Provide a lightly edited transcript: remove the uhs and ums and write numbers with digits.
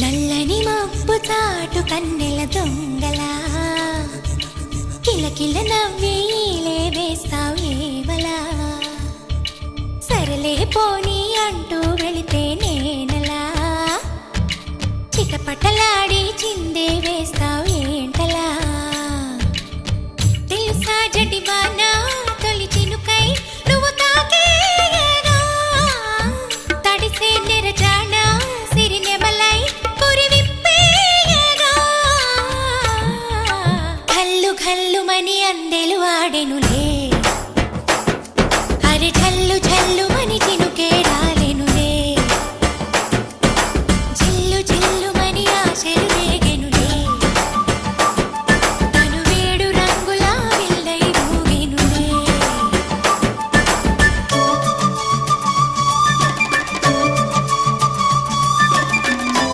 నల్లని మబ్బు చాటు కన్నెల దొంగలా కిలకిల నవ్వేలే వేస్తావు ఏవలా సరలే పోనీ అంటూ వెళితే నేనలా చిటపటలాడి చిందే వేస్తావు ఏంటలా తెలుసా జడివానా తొలి చినుకై నువ్వు తాకేయగా తడిసే నెరజానా సిరినెమలై పురి విప్పేయగా ఘల్లు ఘల్లుమని అందెలు ఆడెనులే